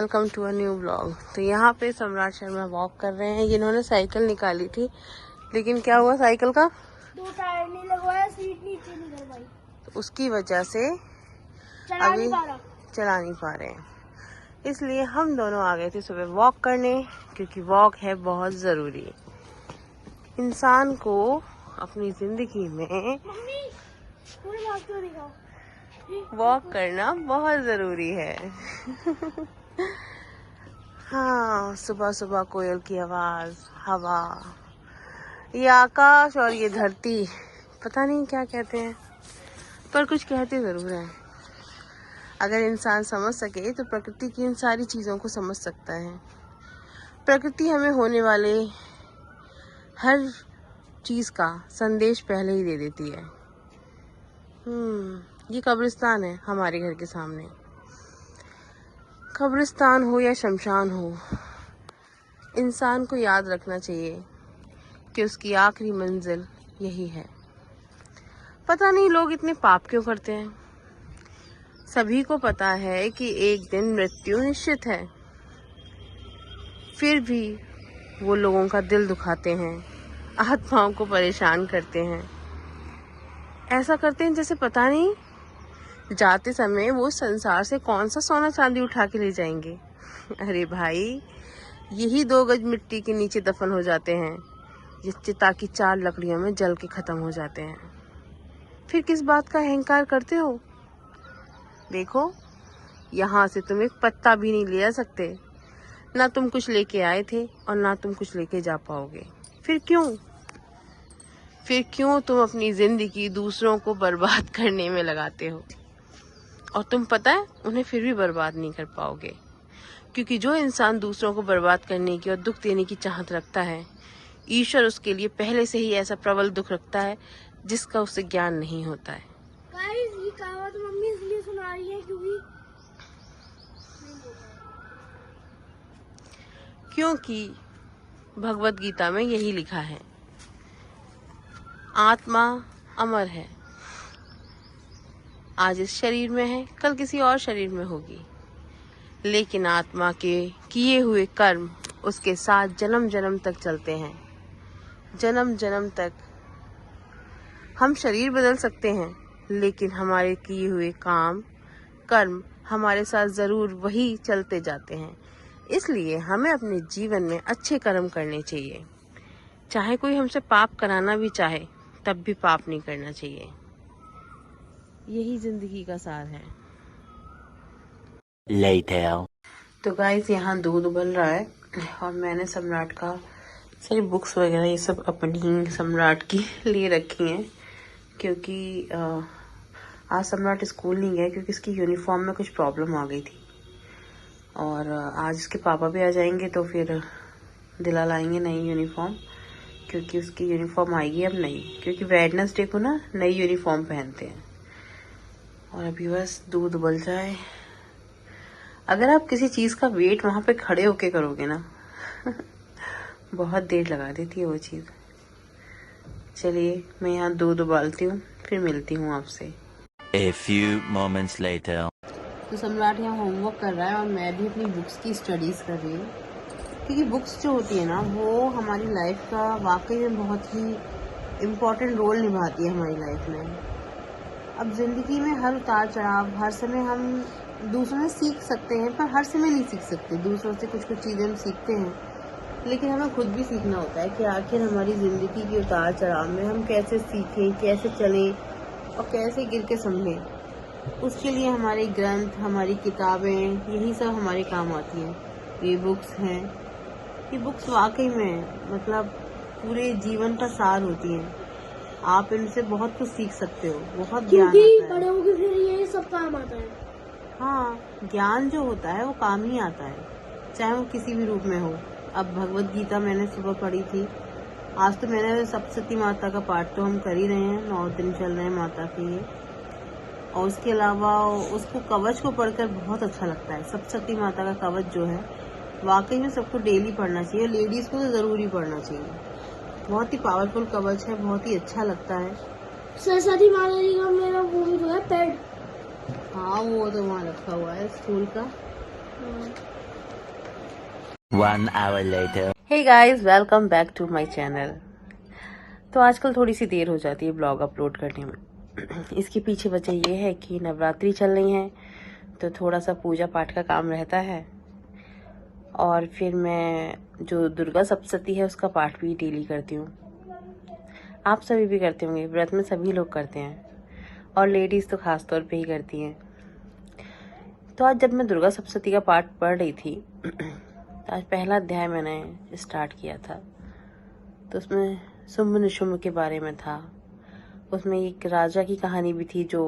Welcome to a new blog. तो यहाँ पे सम्राट शर्मा वॉक कर रहे हैं। इन्होंने साइकिल निकाली थी, लेकिन क्या हुआ, साइकिल का 2 टायर नहीं लगवाया, सीट नीचे नहीं करवाई, तो उसकी वजह से अभी चला नहीं पा रहे हैं। इसलिए हम दोनों आ गए थे सुबह वॉक करने, क्योंकि वॉक है बहुत ज़रूरी। इंसान को अपनी ज़िंदगी में वॉक करना बहुत ज़रूरी है। हाँ, सुबह सुबह कोयल की आवाज़, हवा, ये आकाश और ये धरती, पता नहीं क्या कहते हैं, पर कुछ कहते ज़रूर हैं। अगर इंसान समझ सके तो प्रकृति की इन सारी चीज़ों को समझ सकता है। प्रकृति हमें होने वाले हर चीज़ का संदेश पहले ही दे देती है। ये कब्रिस्तान है हमारे घर के सामने। कब्रिस्तान हो या शमशान हो, इंसान को याद रखना चाहिए कि उसकी आखिरी मंजिल यही है। पता नहीं लोग इतने पाप क्यों करते हैं। सभी को पता है कि एक दिन मृत्यु निश्चित है, फिर भी वो लोगों का दिल दुखाते हैं, आत्माओं को परेशान करते हैं। ऐसा करते हैं जैसे पता नहीं जाते समय वो संसार से कौन सा सोना चांदी उठा के ले जाएंगे। अरे भाई, यही 2 गज मिट्टी के नीचे दफन हो जाते हैं, जिस चिता की 4 लकड़ियों में जल के खत्म हो जाते हैं। फिर किस बात का अहंकार करते हो? देखो, यहाँ से तुम एक पत्ता भी नहीं ले जा सकते। ना तुम कुछ लेके आए थे और ना तुम कुछ लेके जा पाओगे। फिर क्यों तुम अपनी जिंदगी दूसरों को बर्बाद करने में लगाते हो? और तुम पता है, उन्हें फिर भी बर्बाद नहीं कर पाओगे, क्योंकि जो इंसान दूसरों को बर्बाद करने की और दुख देने की चाहत रखता है, ईश्वर उसके लिए पहले से ही ऐसा प्रबल दुख रखता है जिसका उसे ज्ञान नहीं होता है। ये कहावत मम्मी इसलिए सुना रही है क्योंकि भगवत गीता में यही लिखा है, आत्मा अमर है, आज इस शरीर में है, कल किसी और शरीर में होगी, लेकिन आत्मा के किए हुए कर्म उसके साथ जन्म जन्म तक चलते हैं। जन्म जन्म तक हम शरीर बदल सकते हैं, लेकिन हमारे किए हुए काम कर्म हमारे साथ जरूर वही चलते जाते हैं। इसलिए हमें अपने जीवन में अच्छे कर्म करने चाहिए। चाहे कोई हमसे पाप कराना भी चाहे, तब भी पाप नहीं करना चाहिए। यही जिंदगी का सार है। Later. तो गाइस, यहाँ दूध उबल रहा है और मैंने सम्राट का सारी बुक्स वगैरह ये सब अपनी सम्राट की लिए रखी हैं, क्योंकि आज सम्राट स्कूल नहीं गया, क्योंकि इसकी यूनिफॉर्म में कुछ प्रॉब्लम आ गई थी। और आज इसके पापा भी आ जाएंगे तो फिर दिला लाएंगे नई यूनिफॉर्म, क्योंकि उसकी यूनिफॉर्म आएगी अब नई, क्योंकि वेडनेसडे को ना नई यूनिफॉर्म पहनते हैं। और अभी बस दूध उबल जाए। अगर आप किसी चीज़ का वेट वहाँ पे खड़े होके करोगे ना बहुत देर लगा देती है वो चीज़। चलिए, मैं यहाँ दूध उबालती हूँ, फिर मिलती हूँ आपसे। A few moments later. तो सम्राट यहाँ होमवर्क कर रहा है और मैं भी अपनी बुक्स की स्टडीज़ कर रही हूँ, क्योंकि बुक्स जो होती है ना, वो हमारी लाइफ का वाकई में बहुत ही इम्पोर्टेंट रोल निभाती है हमारी लाइफ में। अब ज़िंदगी में हर उतार चढ़ाव, हर समय हम दूसरों से सीख सकते हैं, पर हर समय नहीं सीख सकते। दूसरों से कुछ सीचें हम सीखते हैं, लेकिन हमें खुद भी सीखना होता है कि आखिर हमारी ज़िंदगी के उतार चढ़ाव में हम कैसे सीखें, कैसे चलें और कैसे गिर के संभलें। उसके लिए हमारे ग्रंथ, हमारी किताबें, यही सब हमारे काम आती हैं। ये बुक्स हैं, ये बुक्स वाकई में मतलब पूरे जीवन का सार होती हैं। आप इनसे बहुत कुछ सीख सकते हो, बहुत ज्ञान आता है। बड़े होके फिर ये सब काम आता है। हाँ, ज्ञान जो होता है वो काम ही आता है, चाहे वो किसी भी रूप में हो। अब भगवत गीता मैंने सुबह पढ़ी थी। आज तो मैंने सप्तशती माता का पाठ तो हम कर ही रहे हैं, 9 दिन चल रहे हैं माता के ये। और उसके अलावा उसको कवच को पढ़कर बहुत अच्छा लगता है। सप्तशती माता का कवच जो है, वाकई में सबको डेली पढ़ना चाहिए। लेडीज़ को तो ज़रूर ही पढ़ना चाहिए। बहुत ही पावरफुल कवच है, बहुत ही अच्छा लगता है। सरस्वती माता जी का मेरा वो भी जो है पेड़, हाँ, वो तो वहाँ रखा हुआ है स्कूल का। 1 hour later. Hey guys, welcome back to my channel. तो आजकल थोड़ी सी देर हो जाती है ब्लॉग अपलोड करने में। इसके पीछे वजह ये है कि नवरात्रि चल रही है, तो थोड़ा सा पूजा पाठ का काम रहता है। और फिर मैं जो दुर्गा सप्तशती है उसका पाठ भी डेली करती हूँ। आप सभी भी करते होंगे, व्रत में सभी लोग करते हैं और लेडीज़ तो खास तौर पे ही करती हैं। तो आज जब मैं दुर्गा सप्तशती का पाठ पढ़ रही थी, तो आज पहला अध्याय मैंने स्टार्ट किया था। तो उसमें शुंभ निशुंभ के बारे में था। उसमें एक राजा की कहानी भी थी जो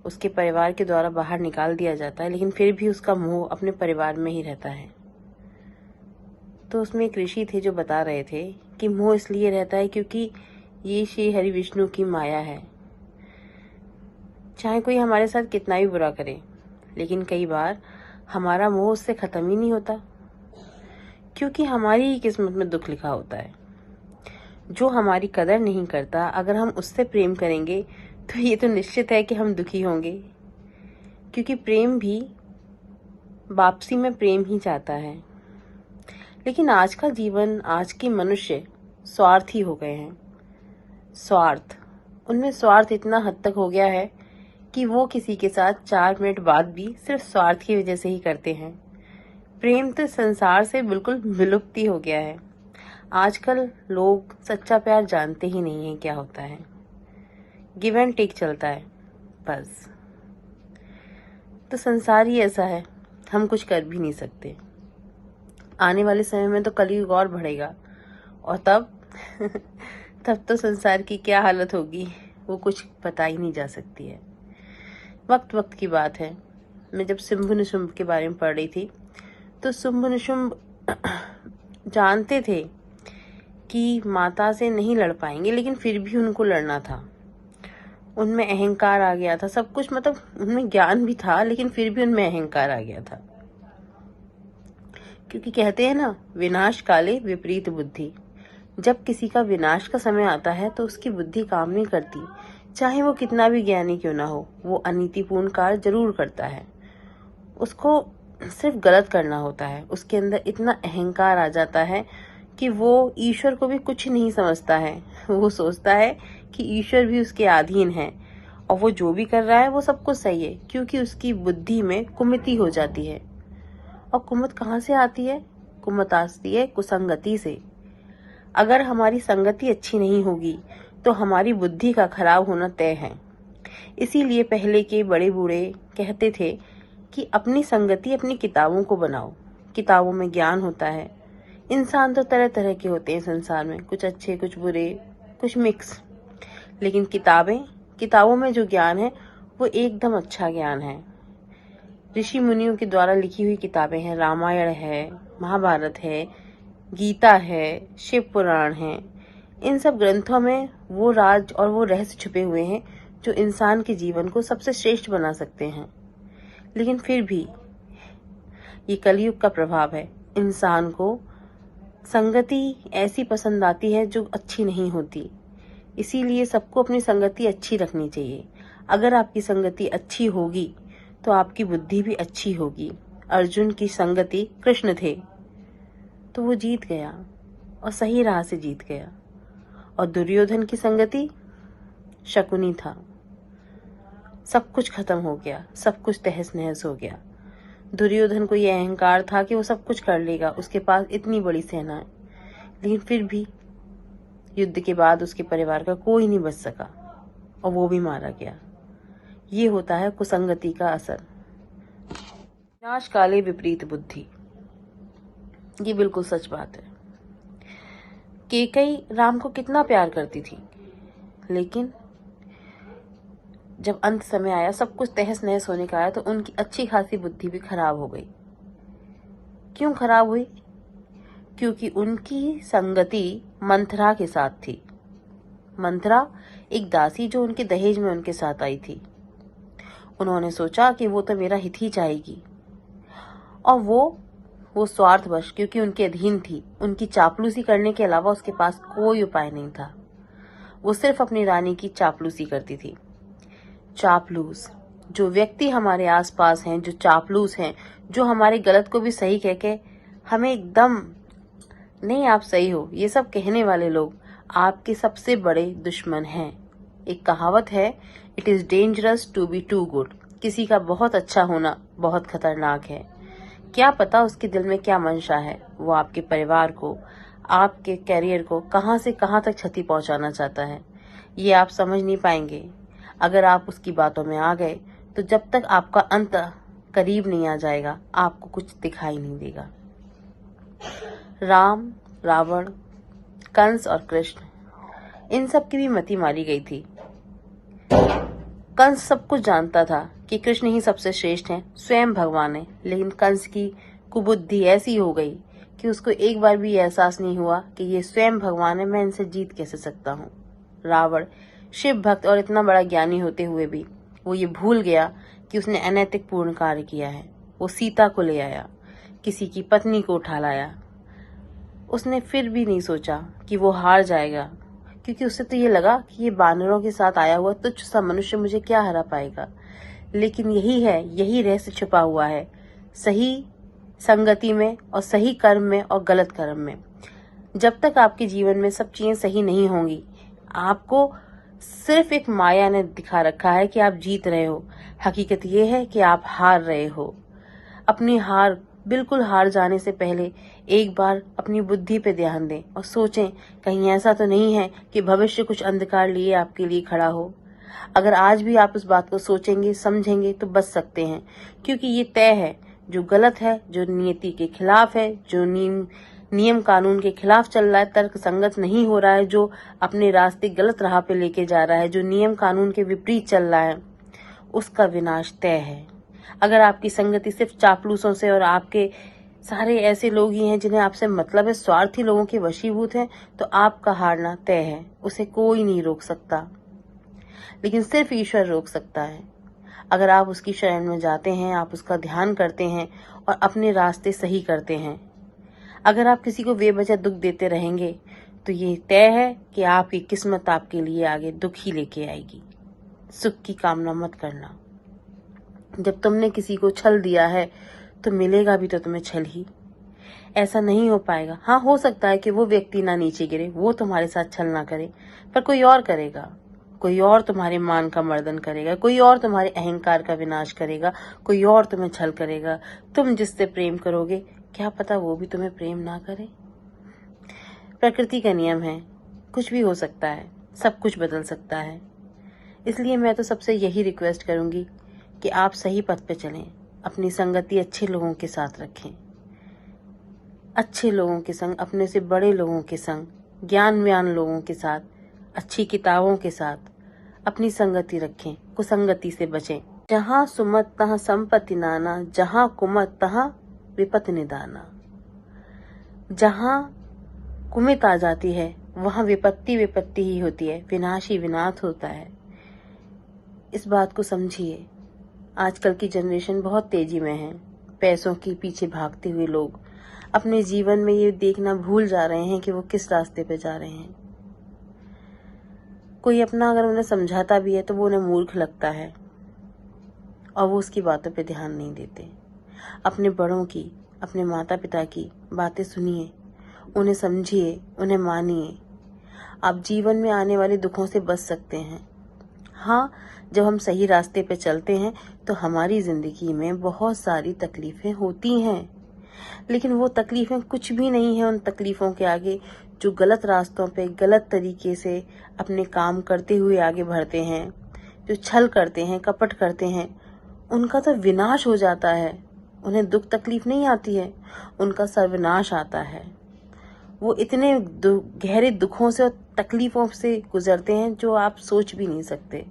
उसके परिवार के द्वारा बाहर निकाल दिया जाता है, लेकिन फिर भी उसका मोह अपने परिवार में ही रहता है। तो उसमें एक ऋषि थे जो बता रहे थे कि मोह इसलिए रहता है क्योंकि ये श्री हरि विष्णु की माया है। चाहे कोई हमारे साथ कितना भी बुरा करे, लेकिन कई बार हमारा मोह उससे खत्म ही नहीं होता, क्योंकि हमारी ही किस्मत में दुख लिखा होता है। जो हमारी कदर नहीं करता, अगर हम उससे प्रेम करेंगे तो ये तो निश्चित है कि हम दुखी होंगे, क्योंकि प्रेम भी वापसी में प्रेम ही चाहता है। लेकिन आज का जीवन, आज के मनुष्य स्वार्थी हो गए हैं। उनमें स्वार्थ इतना हद तक हो गया है कि वो किसी के साथ 4 मिनट बाद भी सिर्फ स्वार्थ की वजह से ही करते हैं। प्रेम तो संसार से बिल्कुल विलुप्ति हो गया है। आजकल लोग सच्चा प्यार जानते ही नहीं हैं क्या होता है। गिव एंड टेक चलता है बस। तो संसार ही ऐसा है, हम कुछ कर भी नहीं सकते। आने वाले समय में तो कलयुग और बढ़ेगा, और तब तब तो संसार की क्या हालत होगी वो कुछ पता ही नहीं जा सकती है। वक्त की बात है। मैं जब शुंभ निशुंभ के बारे में पढ़ रही थी, तो शुंभ निशुंभ जानते थे कि माता से नहीं लड़ पाएंगे, लेकिन फिर भी उनको लड़ना था। उनमें अहंकार आ गया था, सब कुछ, मतलब उनमें ज्ञान भी था, लेकिन फिर भी उनमें अहंकार आ गया था। क्योंकि कहते हैं ना, विनाश काले विपरीत बुद्धि। जब किसी का विनाश का समय आता है तो उसकी बुद्धि काम नहीं करती, चाहे वो कितना भी ज्ञानी क्यों ना हो। वो अनीतिपूर्ण कार्य जरूर करता है, उसको सिर्फ गलत करना होता है। उसके अंदर इतना अहंकार आ जाता है कि वो ईश्वर को भी कुछ नहीं समझता है। वो सोचता है कि ईश्वर भी उसके अधीन है और वो जो भी कर रहा है वो सब कुछ सही है, क्योंकि उसकी बुद्धि में कुमति हो जाती है। और कुमत कहाँ से आती है? कुमत आती है कुसंगति से। अगर हमारी संगति अच्छी नहीं होगी तो हमारी बुद्धि का खराब होना तय है। इसीलिए पहले के बड़े बूढ़े कहते थे कि अपनी संगति अपनी किताबों को बनाओ। किताबों में ज्ञान होता है। इंसान तो तरह तरह के होते हैं संसार में, कुछ अच्छे, कुछ बुरे, कुछ मिक्स। लेकिन किताबों में जो ज्ञान है वो एकदम अच्छा ज्ञान है। ऋषि मुनियों के द्वारा लिखी हुई किताबें हैं। रामायण है, महाभारत है, गीता है, शिव पुराण है। इन सब ग्रंथों में वो राज और वो रहस्य छुपे हुए हैं जो इंसान के जीवन को सबसे श्रेष्ठ बना सकते हैं। लेकिन फिर भी ये कलयुग का प्रभाव है। इंसान को संगति ऐसी पसंद आती है जो अच्छी नहीं होती। इसीलिए सबको अपनी संगति अच्छी रखनी चाहिए। अगर आपकी संगति अच्छी होगी तो आपकी बुद्धि भी अच्छी होगी। अर्जुन की संगति कृष्ण थे, तो वो जीत गया और सही राह से जीत गया। और दुर्योधन की संगति शकुनी था, सब कुछ खत्म हो गया, सब कुछ तहस नहस हो गया। दुर्योधन को यह अहंकार था कि वो सब कुछ कर लेगा, उसके पास इतनी बड़ी सेना है, लेकिन फिर भी युद्ध के बाद उसके परिवार का कोई नहीं बच सका और वो भी मारा गया। ये होता है कुसंगति का असर। विनाश काले विपरीत बुद्धि, ये बिल्कुल सच बात है। कैकेयी राम को कितना प्यार करती थी, लेकिन जब अंत समय आया, सब कुछ तहस नहस होने का आया, तो उनकी अच्छी खासी बुद्धि भी खराब हो गई। क्यों खराब हुई? क्योंकि उनकी संगति मंथरा के साथ थी। मंथरा एक दासी जो उनके दहेज में उनके साथ आई थी। उन्होंने सोचा कि वो तो मेरा हित ही चाहेगी, और वो स्वार्थवश, क्योंकि उनके अधीन थी, उनकी चापलूसी करने के अलावा उसके पास कोई उपाय नहीं था। वो सिर्फ अपनी रानी की चापलूसी करती थी। चापलूस, जो व्यक्ति हमारे आसपास हैं, जो चापलूस हैं, जो हमारे गलत को भी सही कह के हमें एकदम नहीं आप सही हो ये सब कहने वाले लोग आपके सबसे बड़े दुश्मन हैं। एक कहावत है, it is dangerous to be too good. किसी का बहुत अच्छा होना बहुत खतरनाक है। क्या पता उसके दिल में क्या मंशा है। वो आपके परिवार को, आपके कैरियर को कहां से कहां तक क्षति पहुंचाना चाहता है, ये आप समझ नहीं पाएंगे। अगर आप उसकी बातों में आ गए तो जब तक आपका अंत करीब नहीं आ जाएगा आपको कुछ दिखाई नहीं देगा। राम, रावण, कंस और कृष्ण, इन सब की भी मति मारी गई थी। कंस सब कुछ जानता था कि कृष्ण ही सबसे श्रेष्ठ हैं, स्वयं भगवान है, लेकिन कंस की कुबुद्धि ऐसी हो गई कि उसको एक बार भी एहसास नहीं हुआ कि ये स्वयं भगवान है, मैं इनसे जीत कैसे सकता हूँ। रावण शिव भक्त और इतना बड़ा ज्ञानी होते हुए भी वो ये भूल गया कि उसने अनैतिक पूर्ण कार्य किया है। वो सीता को ले आया, किसी की पत्नी को उठा लाया। उसने फिर भी नहीं सोचा कि वो हार जाएगा, क्योंकि उसे तो ये लगा कि ये बानरों के साथ आया हुआ तुच्छ सा मनुष्य मुझे क्या हरा पाएगा। लेकिन यही है, यही रहस्य छुपा हुआ है सही संगति में और सही कर्म में और गलत कर्म में। जब तक आपके जीवन में सब चीजें सही नहीं होंगी, आपको सिर्फ एक माया ने दिखा रखा है कि आप जीत रहे हो। हकीकत ये है कि आप हार रहे हो। अपनी हार, बिल्कुल हार जाने से पहले एक बार अपनी बुद्धि पे ध्यान दें और सोचें कहीं ऐसा तो नहीं है कि भविष्य कुछ अंधकार लिए आपके लिए खड़ा हो। अगर आज भी आप उस बात को सोचेंगे, समझेंगे तो बच सकते हैं, क्योंकि ये तय है जो गलत है, जो नियति के खिलाफ है, जो नियम कानून के खिलाफ चल रहा है, तर्क संगत नहीं हो रहा है, जो अपने रास्ते गलत राह पे लेके जा रहा है, जो नियम कानून के विपरीत चल रहा है, उसका विनाश तय है। अगर आपकी संगति सिर्फ चापलूसों से और आपके सारे ऐसे लोग ही हैं जिन्हें आपसे मतलब है, स्वार्थी लोगों के वशीभूत हैं, तो आपका हारना तय है। उसे कोई नहीं रोक सकता, लेकिन सिर्फ ईश्वर रोक सकता है। अगर आप उसकी शरण में जाते हैं, आप उसका ध्यान करते हैं और अपने रास्ते सही करते हैं। अगर आप किसी को बेवजह दुख देते रहेंगे तो ये तय है कि आपकी किस्मत आपके लिए आगे दुख ही लेके आएगी। सुख की कामना मत करना। जब तुमने किसी को छल दिया है तो मिलेगा भी तो तुम्हें छल ही। ऐसा नहीं हो पाएगा। हाँ, हो सकता है कि वो व्यक्ति ना नीचे गिरे, वो तुम्हारे साथ छल ना करे, पर कोई और करेगा। कोई और तुम्हारे मान का मर्दन करेगा, कोई और तुम्हारे अहंकार का विनाश करेगा, कोई और तुम्हें छल करेगा। तुम जिससे प्रेम करोगे, क्या पता वो भी तुम्हें प्रेम ना करे। प्रकृति का नियम है, कुछ भी हो सकता है, सब कुछ बदल सकता है। इसलिए मैं तो सबसे यही रिक्वेस्ट करूंगी कि आप सही पथ पे चलें, अपनी संगति अच्छे लोगों के साथ रखें, अच्छे लोगों के संग, अपने से बड़े लोगों के संग, ज्ञानवान लोगों के साथ, अच्छी किताबों के साथ अपनी संगति रखें, कुसंगति से बचें। जहाँ सुमत तहाँ संपत्ति नाना, जहाँ कुमत तहाँ विपत्ति निदाना। जहाँ कुमित आ जाती है वहाँ विपत्ति विपत्ति ही होती है, विनाश ही विनाश होता है। इस बात को समझिए। आजकल की जनरेशन बहुत तेजी में है। पैसों के पीछे भागते हुए लोग अपने जीवन में ये देखना भूल जा रहे हैं कि वो किस रास्ते पे जा रहे हैं। कोई अपना अगर उन्हें समझाता भी है तो वो उन्हें मूर्ख लगता है और वो उसकी बातों पे ध्यान नहीं देते। अपने बड़ों की, अपने माता पिता की बातें सुनिए, उन्हें समझिए, उन्हें मानिए। आप जीवन में आने वाले दुखों से बच सकते हैं। हाँ, जब हम सही रास्ते पे चलते हैं तो हमारी जिंदगी में बहुत सारी तकलीफें होती हैं, लेकिन वो तकलीफें कुछ भी नहीं है उन तकलीफों के आगे जो गलत रास्तों पे गलत तरीके से अपने काम करते हुए आगे बढ़ते हैं, जो छल करते हैं, कपट करते हैं। उनका तो विनाश हो जाता है। उन्हें दुख तकलीफ नहीं आती है, उनका सर्वनाश आता है। वो इतने गहरे दुखों से और तकलीफों से गुजरते हैं जो आप सोच भी नहीं सकते।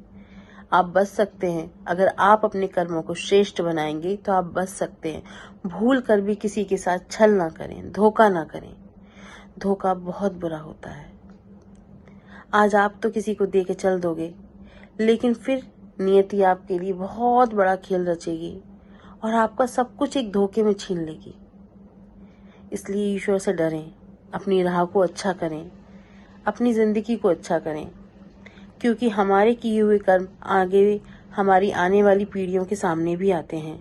आप बच सकते हैं अगर आप अपने कर्मों को श्रेष्ठ बनाएंगे, तो आप बच सकते हैं। भूल कर भी किसी के साथ छल ना करें, धोखा ना करें। धोखा बहुत बुरा होता है। आज आप तो किसी को दे के चल दोगे, लेकिन फिर नियति आपके लिए बहुत बड़ा खेल रचेगी और आपका सब कुछ एक धोखे में छीन लेगी। इसलिए ईश्वर से डरें, अपनी राह को अच्छा करें, अपनी जिंदगी को अच्छा करें, क्योंकि हमारे किए हुए कर्म आगे हमारी आने वाली पीढ़ियों के सामने भी आते हैं।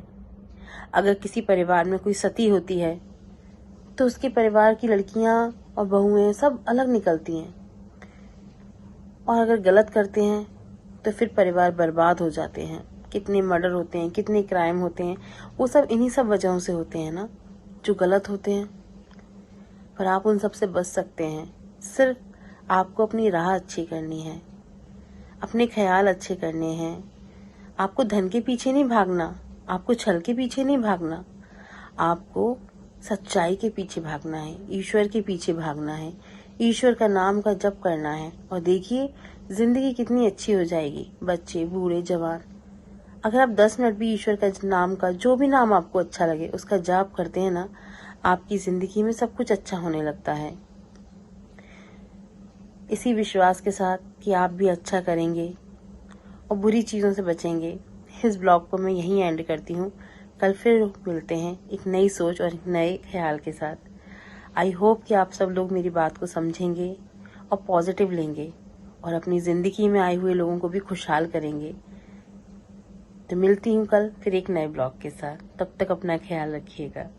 अगर किसी परिवार में कोई सती होती है तो उसके परिवार की लड़कियां और बहुएं सब अलग निकलती हैं, और अगर गलत करते हैं तो फिर परिवार बर्बाद हो जाते हैं। कितने मर्डर होते हैं, कितने क्राइम होते हैं, वो सब इन्हीं सब वजहों से होते हैं ना, जो गलत होते हैं। पर आप उन सब से बच सकते हैं। सिर्फ आपको अपनी राह अच्छी करनी है, अपने ख्याल अच्छे करने हैं। आपको धन के पीछे नहीं भागना, आपको छल के पीछे नहीं भागना, आपको सच्चाई के पीछे भागना है, ईश्वर के पीछे भागना है, ईश्वर का नाम का जप करना है। और देखिए जिंदगी कितनी अच्छी हो जाएगी। बच्चे, बूढ़े, जवान, अगर आप 10 मिनट भी ईश्वर का नाम का, जो भी नाम आपको अच्छा लगे, उसका जाप करते हैं ना, आपकी जिंदगी में सब कुछ अच्छा होने लगता है। इसी विश्वास के साथ कि आप भी अच्छा करेंगे और बुरी चीज़ों से बचेंगे, इस ब्लॉग को मैं यहीं एंड करती हूँ। कल फिर मिलते हैं एक नई सोच और एक नए ख्याल के साथ। आई होप कि आप सब लोग मेरी बात को समझेंगे और पॉजिटिव लेंगे और अपनी ज़िंदगी में आए हुए लोगों को भी खुशहाल करेंगे। तो मिलती हूँ कल फिर एक नए ब्लॉग के साथ। तब तक अपना ख्याल रखिएगा।